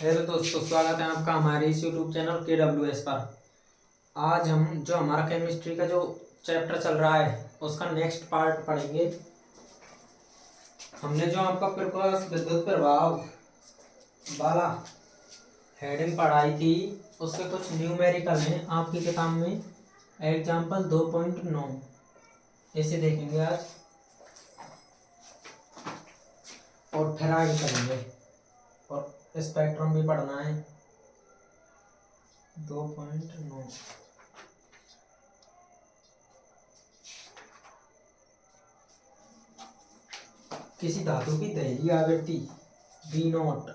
Hello दोस्तों, स्वागत है आपका हमारे इस यूट्यूब चैनल KWS पर। आज हम जो हमारा केमिस्ट्री का जो चैप्टर चल रहा है उसका नेक्स्ट पार्ट पढ़ेंगे। हमने जो आपका प्रकाश विद्युत प्रभाव वाला हेडिंग पढ़ाई थी उसके कुछ न्यूमेरिकल हैं आपकी किताब में। एग्जाम्पल 2.9 इसे देखेंगे आज और फिर आगे करेंगे और स्पेक्ट्रम भी पढ़ना है 2.9। किसी धातु की दहलीय आवृत्ति V0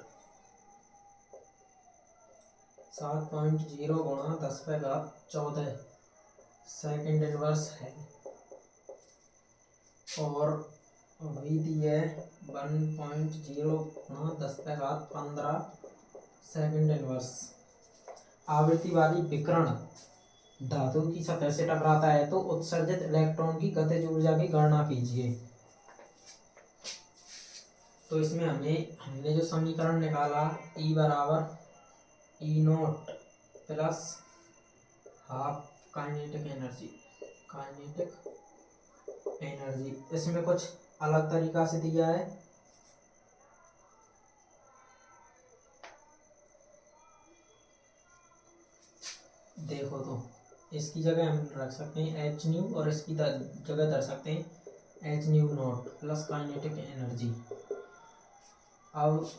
7.0 गुणा 10⁻14 सेकेंड इनवर्स है और V दी है 1.0 गुणा 10⁻15 सेकेंड इनवर्स। आवृत्ति वाली विकिरण धातु की सतह से टकराता है तो उत्सर्जित इलेक्ट्रॉन की गतिज ऊर्जा की गणना कीजिए। तो इसमें हमने जो समीकरण निकाला E बराबर E0 plus half kinetic energy इसमें कुछ अलग तरीका से दिया है। देखो तो इसकी जगह हम रख सकते हैं एच न्यू और इसकी जगह धर सकते हैं H new not plus kinetic energy. अब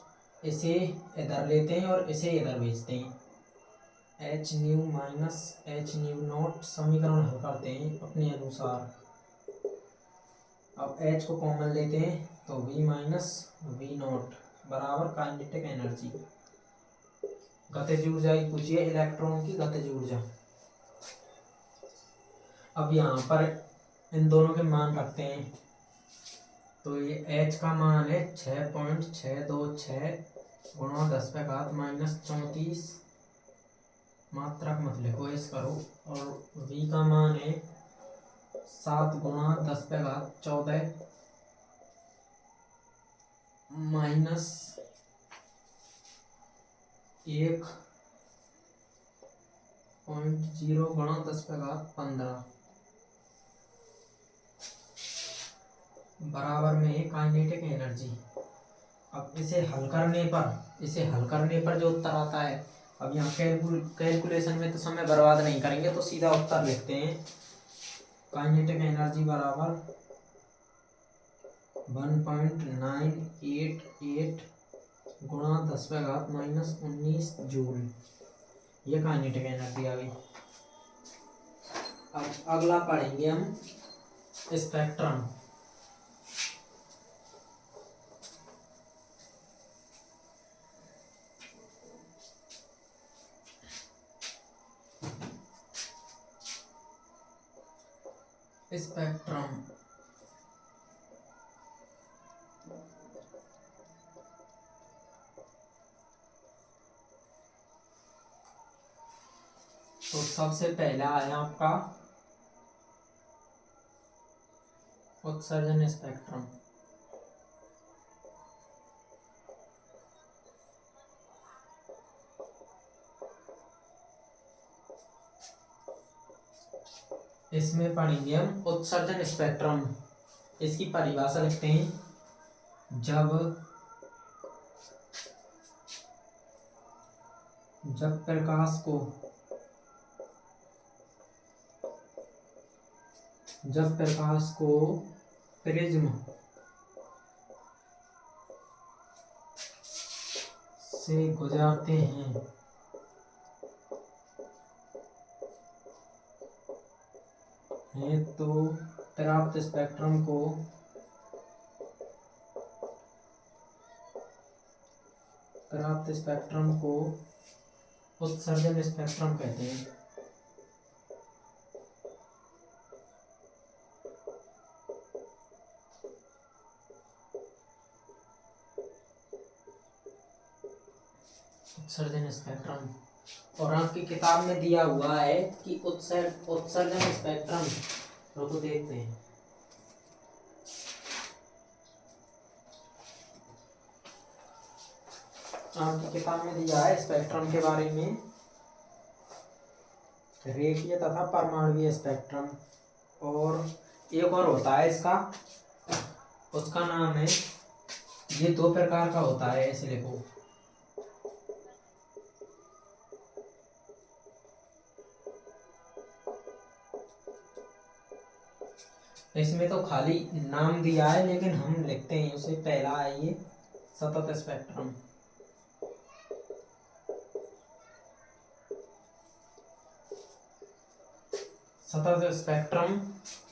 इसे इधर लेते हैं और इसे इधर भेजते हैं। H new minus H new not समीकरण हल करते हैं अपने अनुसार। अब एच को कॉमन लेते हैं तो V माइनस V नॉट बराबर काइनेटिक एनर्जी। गतिज ऊर्जा की पूछिए, इलेक्ट्रॉन की गतिज ऊर्जा। अब यहाँ पर इन दोनों के मान रखते हैं तो ये H का मान है 6.626 गुणा 10⁻−34। मात्रक मत लिखो, इस करो। और V का मान है 7 गुणा 10⁻14 माइनस 1.0 गुणा 10⁻15 बराबर में है काइनेटिक एनर्जी। अब इसे हल करने पर जो उत्तर आता है, अब यहाँ कैलकुलेशन में तो समय बर्बाद नहीं करेंगे तो सीधा उत्तर लिखते हैं। काइनेटिक एनर्जी बराबर 1.988 गुणा 10⁻−19 जूल। ये काइनेटिक एनर्जी आ गई। अब अगला पढ़ेंगे हम स्पेक्ट्रम। तो सबसे पहला है आपका उत्सर्जन स्पेक्ट्रम। इसमें पढ़ेंगे हम उत्सर्जन स्पेक्ट्रम। इसकी परिभाषा लिखते हैं। जब प्रकाश को प्रिज्म से गुजारते हैं तो प्राप्त स्पेक्ट्रम को उत्सर्जन स्पेक्ट्रम कहते हैं। उत्सर्जन स्पेक्ट्रम। और आपकी किताब में दिया हुआ है कि उत्सर्जन स्पेक्ट्रम को देखते हैं। आपकी किताब में दिया है स्पेक्ट्रम के बारे में, रेखीय तथा परमाणुवीय स्पेक्ट्रम, और एक और होता है इसका, उसका नाम है, ये दो प्रकार का होता है, ऐसे लिखो। इसमें तो खाली नाम दिया है, लेकिन हम लिखते हैं उसे, पहला है ये सतत स्पेक्ट्रम। सतत स्पेक्ट्रम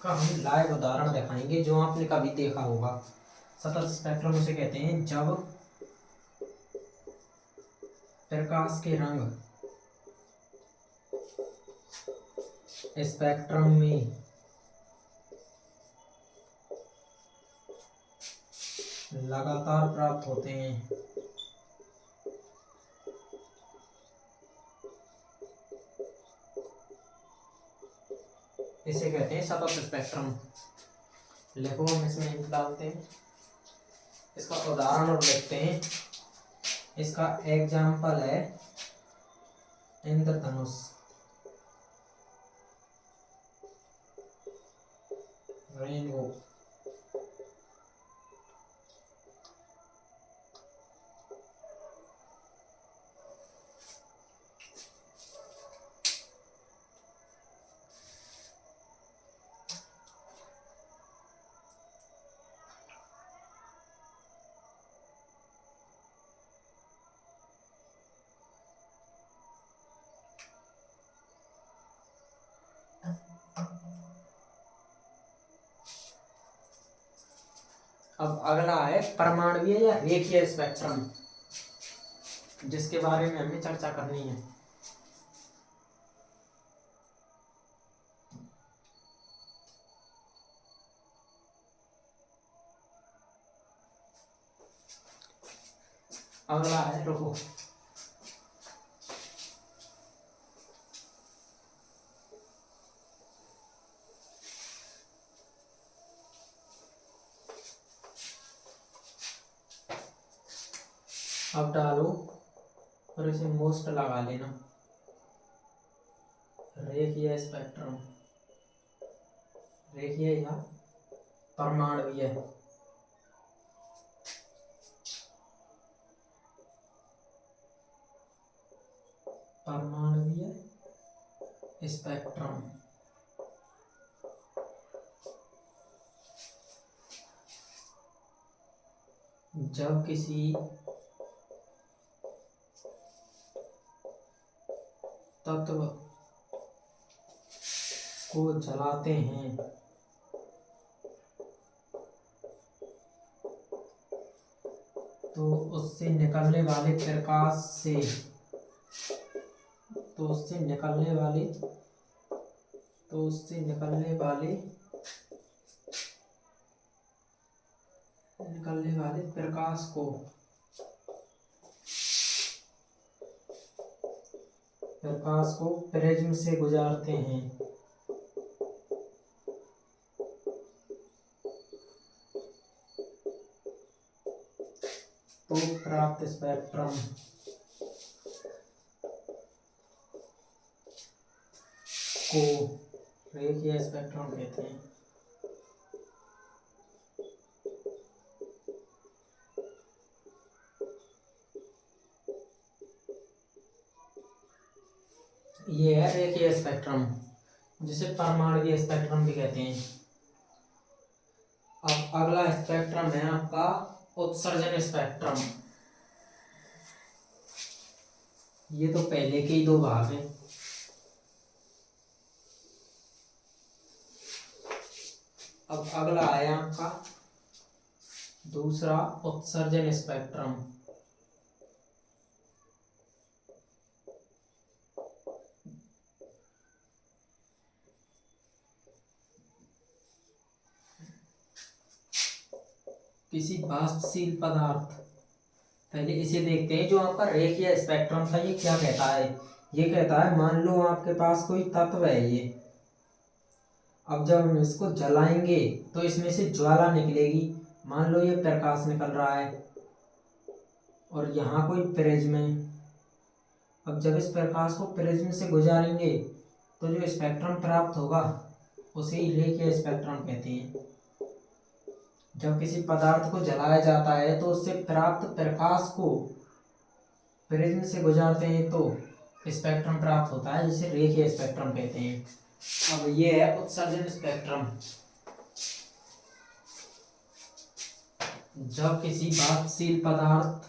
का हम लाइव उदाहरण दिखाएंगे जो आपने कभी देखा होगा। सतत स्पेक्ट्रम उसे कहते हैं जब प्रकाश के रंग स्पेक्ट्रम में लगातार प्राप्त होते हैं। इसे कहते हैं सतत स्पेक्ट्रम। लिखो, हम इसमें इंक डालते हैं, इसका उदाहरण और लिखते हैं। इसका एग्जाम्पल है इंद्रधनुष, रेनबो। अब अगला है परमाणुवीय या रेखीय स्पेक्ट्रम, जिसके बारे में हमें चर्चा करनी है। अगला है, रुको, अब डालो और इसे मोस्ट लगा लेना। रेखीय स्पेक्ट्रम, रेखीय या परमाणुवीय। परमाणुवीय स्पेक्ट्रम जब किसी तत्व को जलाते हैं तो उससे निकलने वाले प्रकाश से, तो उससे निकलने वाले प्रकाश को प्रिज्म से गुजारते हैं तो प्राप्त स्पेक्ट्रम को रेखीय स्पेक्ट्रम कहते हैं। ये है रेखीय स्पेक्ट्रम, जिसे परमाणुवीय स्पेक्ट्रम भी कहते हैं। अब अगला स्पेक्ट्रम है आपका उत्सर्जन स्पेक्ट्रम। ये तो पहले के ही दो भाग हैं। अब अगला है आपका दूसरा उत्सर्जन स्पेक्ट्रम। किसी वाष्पशील पदार्थ, पहले इसे देखते हैं। जो आपका रेखीय स्पेक्ट्रम था ये क्या कहता है? ये कहता है मान लो आपके पास कोई तत्व है ये, अब जब हम इसको जलाएंगे तो इसमें से ज्वाला निकलेगी। मान लो ये प्रकाश निकल रहा है, और यहाँ कोई प्रिज्म है। अब जब इस प्रकाश को प्रिज्म से गुजारेंगे तो जो स्पेक्ट्रम प्राप्त होगा उसे ही रे के स्पेक्ट्रम कहते हैं। जब किसी पदार्थ को जलाया जाता है तो उससे प्राप्त प्रकाश को प्रिज्म से गुजारते हैं तो स्पेक्ट्रम प्राप्त होता है, जिसे रे के स्पेक्ट्रम कहते हैं। अब ये है उत्सर्जन स्पेक्ट्रम। जब किसी वाष्पशील पदार्थ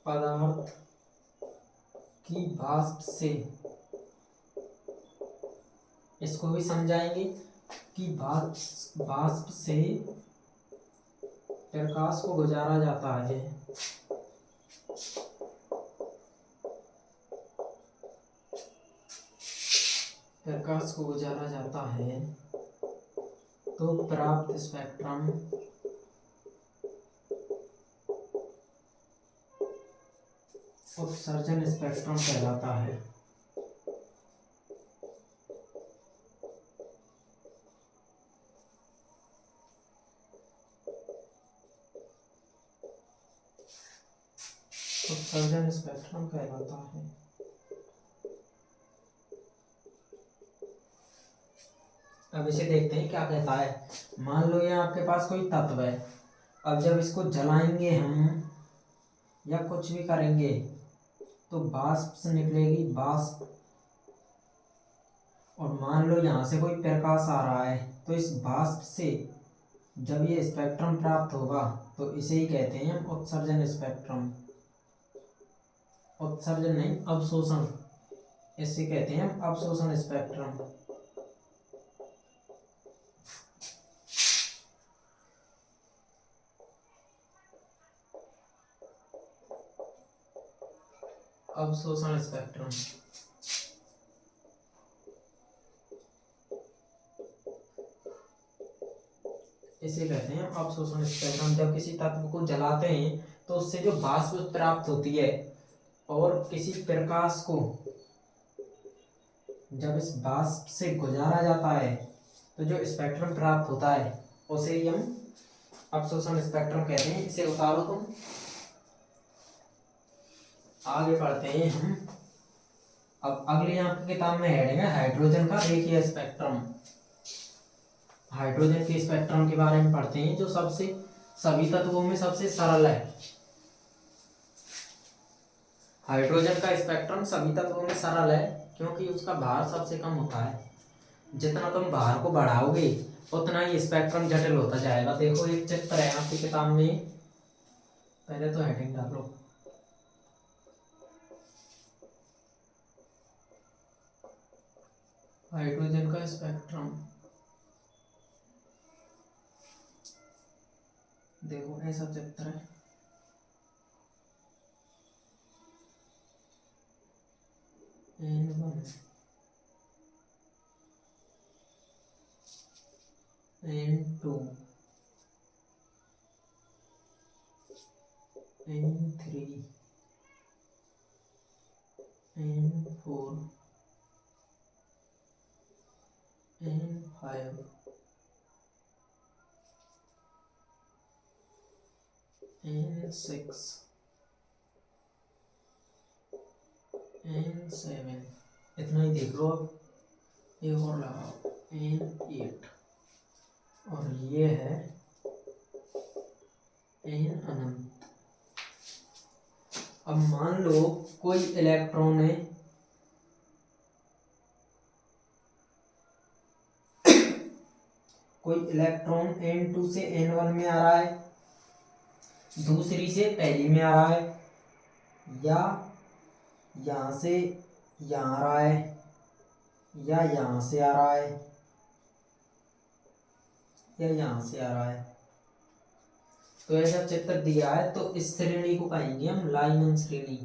पदार्थ की वाष्प से, इसको भी समझाएंगे कि वाष्प से प्रकाश को गुजारा जाता है तो प्राप्त स्पेक्ट्रम उत्सर्जन स्पेक्ट्रम कहलाता है। उत्सर्जन स्पेक्ट्रम कहलाता है। अब इसे देखते हैं क्या कहता है। मान लो ये आपके पास कोई तत्व है। अब जब इसको जलाएंगे हम या कुछ भी करेंगे तो वाष्प से निकलेगी वाष्प, और मान लो यहाँ से कोई प्रकाश आ रहा है तो इस वाष्प से जब ये स्पेक्ट्रम प्राप्त होगा तो इसे ही कहते हैं हम उत्सर्जन स्पेक्ट्रम। उत्सर्जन नहीं, अवशोषण, इसे कहते हैं हम अवशोषण स्पेक्ट्रम। अवशोषण स्पेक्ट्रम। इसे कहते हैं अवशोषण स्पेक्ट्रम। जब किसी तत्व को जलाते हैं तो उससे जो वाष्प प्राप्त होती है और किसी प्रकाश को जब इस वाष्प से गुजारा जाता है तो जो स्पेक्ट्रम प्राप्त होता है उसे ही हम अवशोषण स्पेक्ट्रम कहते हैं। इसे उतारो तुम। आगे पढ़ते हैं हम। अब अगली आपकी किताब में हेडिंग है हाइड्रोजन का रेखीय स्पेक्ट्रम। हाइड्रोजन के स्पेक्ट्रम के बारे में पढ़ते हैं, जो सभी तत्वों में सबसे सरल है। हाइड्रोजन का स्पेक्ट्रम सभी तत्वों में सरल है क्योंकि उसका भार सबसे कम होता है। जितना तुम भार को बढ़ाओगे उतना ही स्पेक्ट्रम जटिल होता जाएगा। देखो एक चित्र है आपकी किताब में, पहले तो हेडिंग डालो। हाइड्रोजन का स्पेक्ट्रम देखो ऐसा चित्र है। N1 N2 N3 N4 N5 N6 N7, इतना ही देख लो। अब एक और लगाओ N8, और ये है N अनंत। अब मान लो कोई इलेक्ट्रॉन है, कोई इलेक्ट्रॉन N2 से N1 में आ रहा है, दूसरी से पहली में आ रहा है, या यहाँ से यहाँ आ रहा है, या यहाँ से आ रहा है, या यहाँ से आ रहा है। तो ऐसा चित्र दिया है तो इस श्रेणी को कहेंगे हम लाइमन श्रेणी।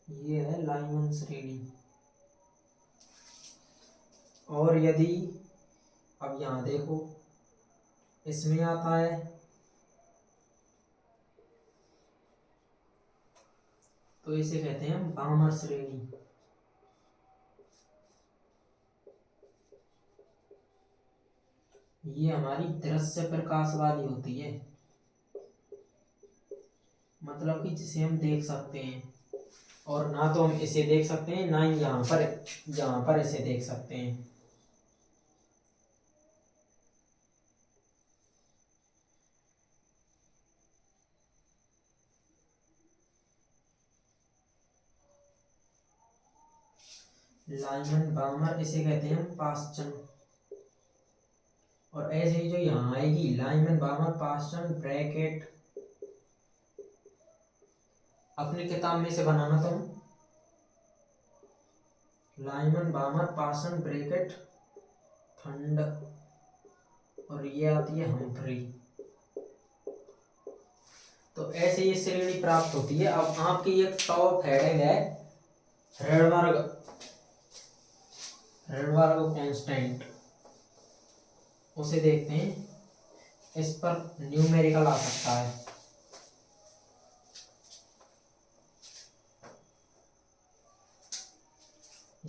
ये है लाइमन श्रेणी। और यदि अब यहाँ देखो इसमें आता है तो इसे कहते हैं बामर श्रेणी। ये हमारी दृश्य प्रकाश वाली होती है, मतलब कि जिसे हम देख सकते हैं, और ना तो हम इसे देख सकते हैं ना ही यहाँ पर इसे देख सकते हैं। लाइमन बामर इसे कहते हैं पास्चन। और ऐसे ही जो यहाँ आएगी लाइमन बामर पास्चन ब्रैकेट, अपनी किताब में से बनाना तुम, लाइमन बामर पास्चन ब्रैकेट थंड, और ये आती है हम्फ्री। तो ऐसे ये श्रेणी प्राप्त होती है। अब आपकी एक टॉप हेडिंग है रेडबर्ग कांस्टेंट, उसे देखते हैं। इस पर न्यूमेरिकल आ सकता है।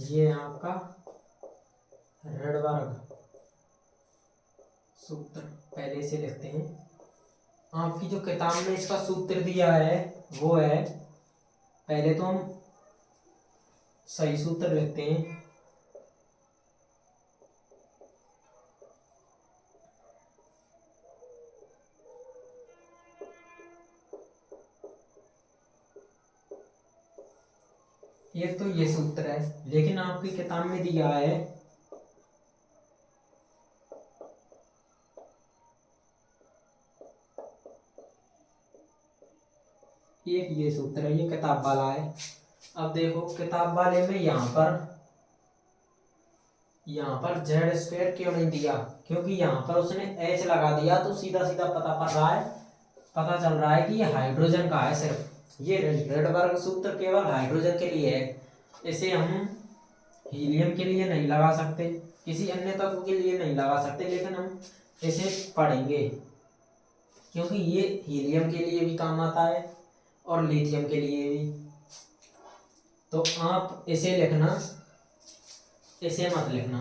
ये आपका रेडबर्ग सूत्र पहले से लिखते हैं। आपकी जो किताब में इसका सूत्र दिया है वो है, पहले तो हम सही सूत्र लिखते हैं। एक तो ये सूत्र है, लेकिन आपकी किताब में दिया है एक ये सूत्र है, ये किताब वाला है। अब देखो किताब वाले में यहाँ पर जेड स्क्वायर क्यों नहीं दिया, क्योंकि यहाँ पर उसने एच लगा दिया, तो सीधा सीधा पता चल रहा है कि ये हाइड्रोजन का है। सिर्फ ये रेडबर्ग सूत्र केवल हाइड्रोजन के लिए है। इसे हम हीलियम के लिए नहीं लगा सकते, किसी अन्य तत्व के लिए नहीं लगा सकते, लेकिन हम इसे पढ़ेंगे क्योंकि ये हीलियम के लिए भी काम आता है और लिथियम के लिए भी। तो आप इसे लिखना, इसे मत लिखना।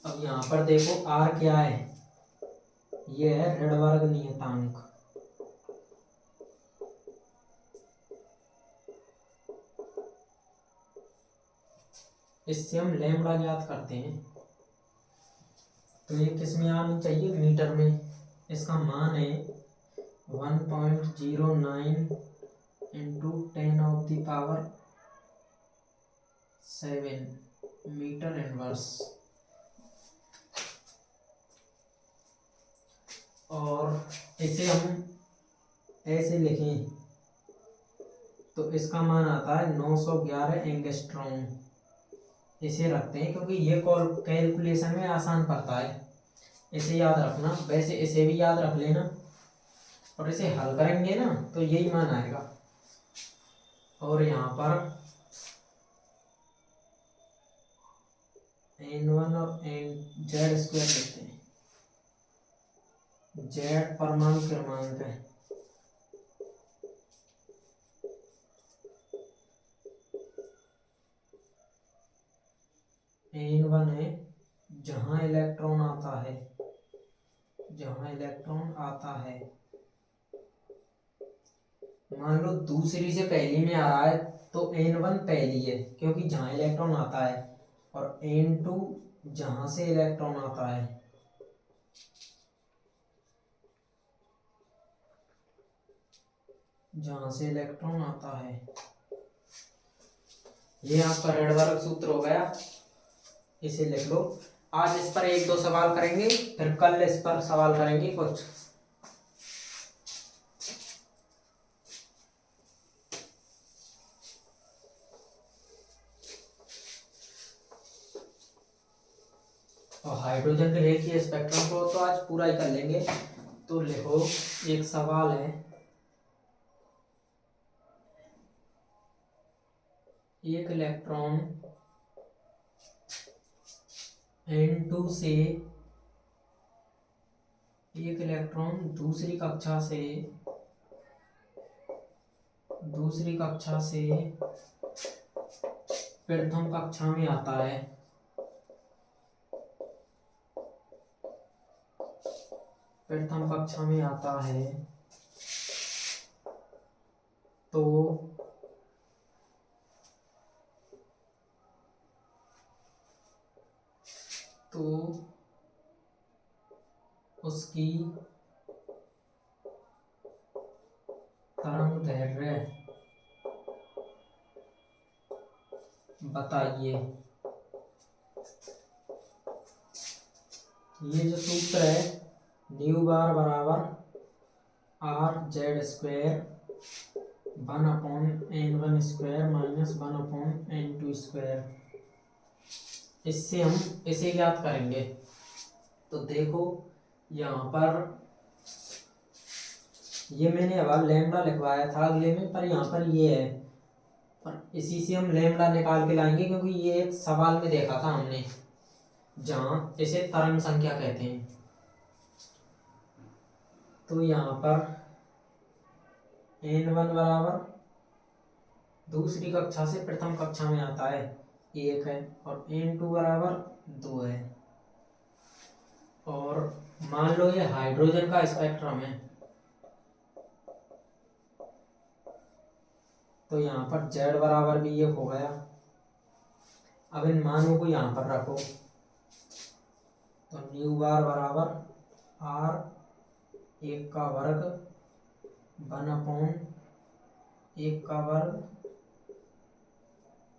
अब यहाँ पर देखो आर क्या है, ये है रेडबर्ग नियतांक। इससे हम लैम्बडा ज्ञात करते हैं। तो ये किस में आनी चाहिए, मीटर में। इसका मान है 1.09 इंटू 10⁻⁷ मीटर इनवर्स। और इसे हम ऐसे लिखें तो इसका मान आता है 911 एंगस्ट्रॉम। इसे रखते हैं क्योंकि ये कैलकुलेशन में आसान पड़ता है, इसे याद रखना। वैसे इसे भी याद रख लेना, और इसे हल करेंगे ना तो यही मान आएगा। और यहाँ पर N1 और Z स्क्वायर लिखते हैं। Z परमाणु क्रमांक है, N1 है जहां इलेक्ट्रॉन आता है। मान लो दूसरी से पहली में आ रहा है तो N1 पहली है क्योंकि जहां इलेक्ट्रॉन आता है, और N2 जहां से इलेक्ट्रॉन आता है। ये आपका रेडबर्ग सूत्र हो गया, इसे लिख लो। आज इस पर एक दो सवाल करेंगे, फिर कल इस पर सवाल करेंगे कुछ। और हाइड्रोजन के रेखीय स्पेक्ट्रम को तो आज पूरा ही कर लेंगे। तो लिखो, एक सवाल है, एक इलेक्ट्रॉन N2 से एक इलेक्ट्रॉन दूसरी कक्षा से प्रथम कक्षा में आता है, प्रथम कक्षा में आता है तो उसकी तरंग दैर्ध्य बताइए। ये जो सूत्र है, न्यू बार बराबर are Z square 1/n1 square minus 1/n2 square, इससे हम इसे ज्ञात करेंगे। तो देखो यहाँ पर ये मैंने अब लैम्डा लिखवाया था अगले में, पर यहाँ पर ये है, पर इसी से हम लैम्डा निकाल के लाएंगे, क्योंकि ये एक सवाल में देखा था हमने जहाँ इसे तरंग संख्या कहते हैं। तो यहाँ पर n1 बराबर दूसरी कक्षा से प्रथम कक्षा में आता है 1 है, और n2 बराबर 2 है। और मान लो ये हाइड्रोजन का स्पेक्ट्रम है, तो यहाँ पर Z बराबर भी ये हो गया। अब इन मानों को यहाँ पर रखो, तो न्यू बार बराबर R 1 का वर्ग 1/1 का वर्ग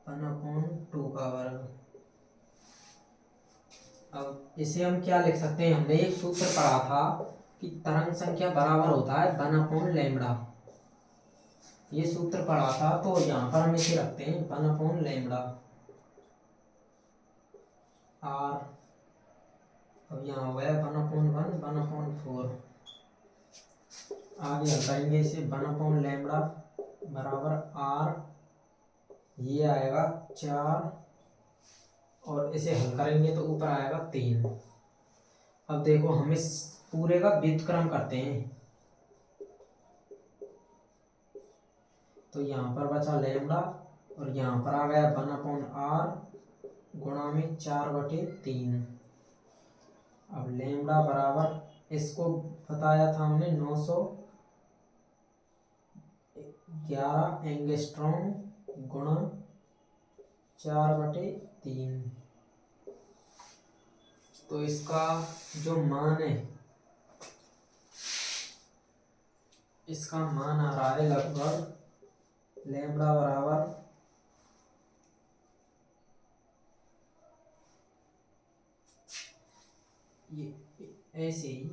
1/2 का वर्ग। अब इसे हम क्या लिख सकते हैं, हमने एक सूत्र पढ़ा था कि तरंग संख्या बराबर होता है 1/λ, ये सूत्र पढ़ा था। तो यहाँ पर हम इसे रखते हैं 1/λ R। अब यहाँ हो गया 1/1 1/4। आगे हल करेंगे इसे 1/λ बराबर R, ये आएगा 4, और इसे हल करेंगे तो ऊपर आएगा 3। अब देखो हम इस पूरे का व्युत्क्रम करते हैं, तो यहाँ पर बचा लैम्डा, और यहाँ पर आ गया 1/r गुणा में 4/3। अब लैम्डा बराबर, इसको बताया था हमने 911 एंगस्ट्रॉम गुणा 4/3। तो इसका जो मान है, इसका मान आ रहा है लगभग लैम्डा बराबर ये ऐसे ही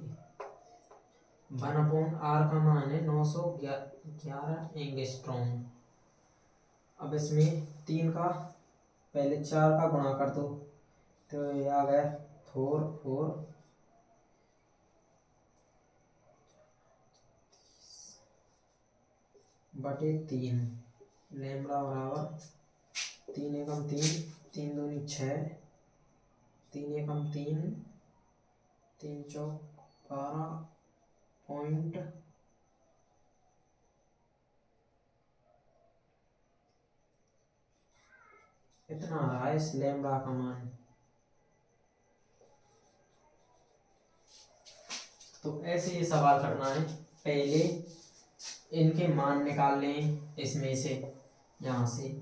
1/r का मान है 911 एंगस्ट्रॉम। अब इसमें 3 का पहले 4 का गुणा कर दो, तो ये आ गया 4/3। लैम्डा बराबर 3 एकम 3, 3 दूनी 6, 3 एकम 3, 3 चौक 12 पॉइंट इतना आ रहा है इस लैम्डा का मान। तो ऐसे ये सवाल करना है, पहले इनके मान निकाल लें इसमें से, यहाँ से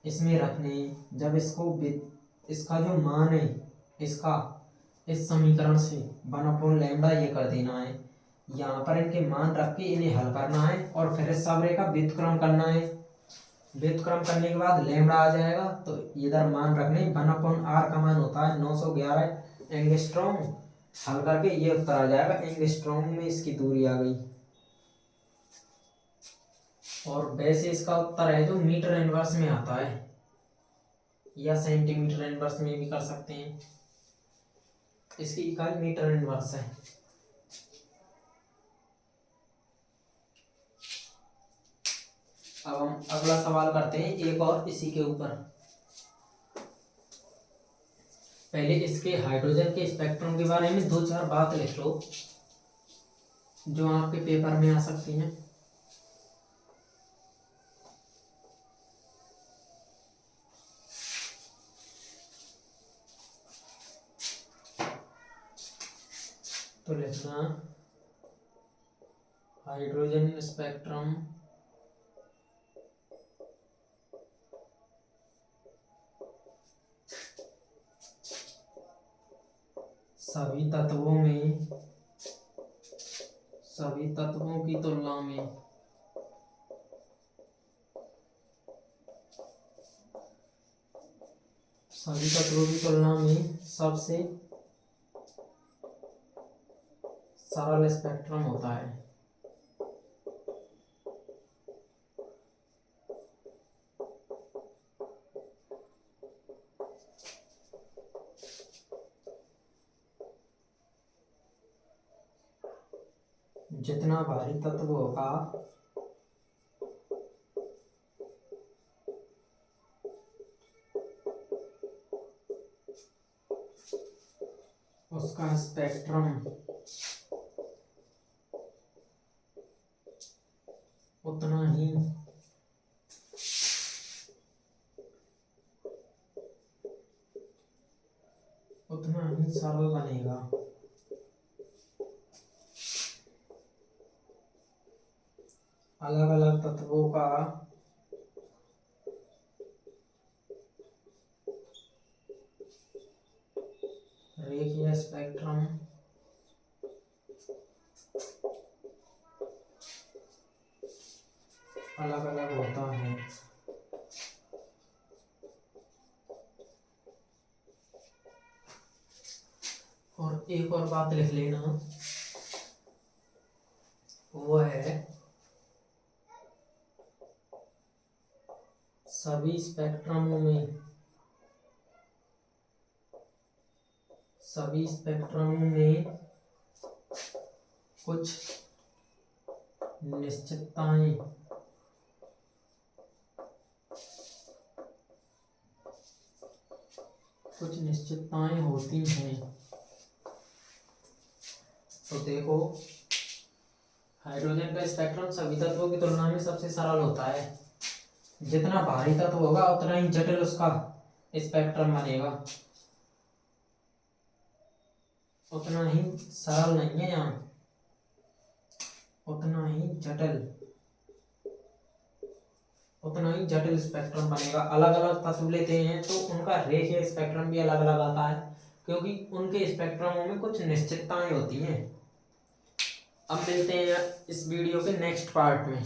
इसमें रखने, जब इसका जो मान है इसका इस समीकरण से 1/λ ये कर देना है, यहाँ पर इनके मान रख के इन्हें हल करना है, और फिर इस सारे का व्युत्क्रम करना है। व्युत्क्रम करने के बाद लैम्डा आ जाएगा, तो इधर मान रखने 1/r का मान होता है 911 एंगस्ट्रॉम, हल करके ये उत्तर आ जाएगा एंगस्ट्रॉम में, इसकी दूरी आ गई। और वैसे इसका उत्तर है जो मीटर इनवर्स में आता है, या सेंटीमीटर इनवर्स में भी कर सकते हैं, इसकी इकाई मीटर इनवर्स है। अब हम अगला सवाल करते हैं एक और इसी के ऊपर। पहले इसके हाइड्रोजन के स्पेक्ट्रम के बारे में 2-4 बात लिख लो। जो आपके पेपर में आ सकती हैं। तो लिखना हाइड्रोजन स्पेक्ट्रम सभी तत्वों की तुलना में सबसे सरल स्पेक्ट्रम होता है। जितना भारी तत्व होगा उसका स्पेक्ट्रम उतना ही सरल बनेगा। अलग अलग तत्वों का रेखीय स्पेक्ट्रम अलग अलग होता है। और एक और बात लिख लेना, वो है सभी स्पेक्ट्रमों में कुछ निश्चितताएं होती हैं। तो देखो, हाइड्रोजन का स्पेक्ट्रम सभी तत्वों की तुलना में सबसे सरल होता है। जितना भारी तत्व होगा उतना ही जटिल उसका स्पेक्ट्रम बनेगा, उतना ही सरल नहीं है यहाँ, उतना ही जटिल स्पेक्ट्रम बनेगा। अलग अलग तत्व लेते हैं तो उनका रेखीय स्पेक्ट्रम भी अलग अलग आता है, क्योंकि उनके स्पेक्ट्रमों में कुछ निश्चितताएं होती हैं। अब मिलते हैं इस वीडियो के नेक्स्ट पार्ट में।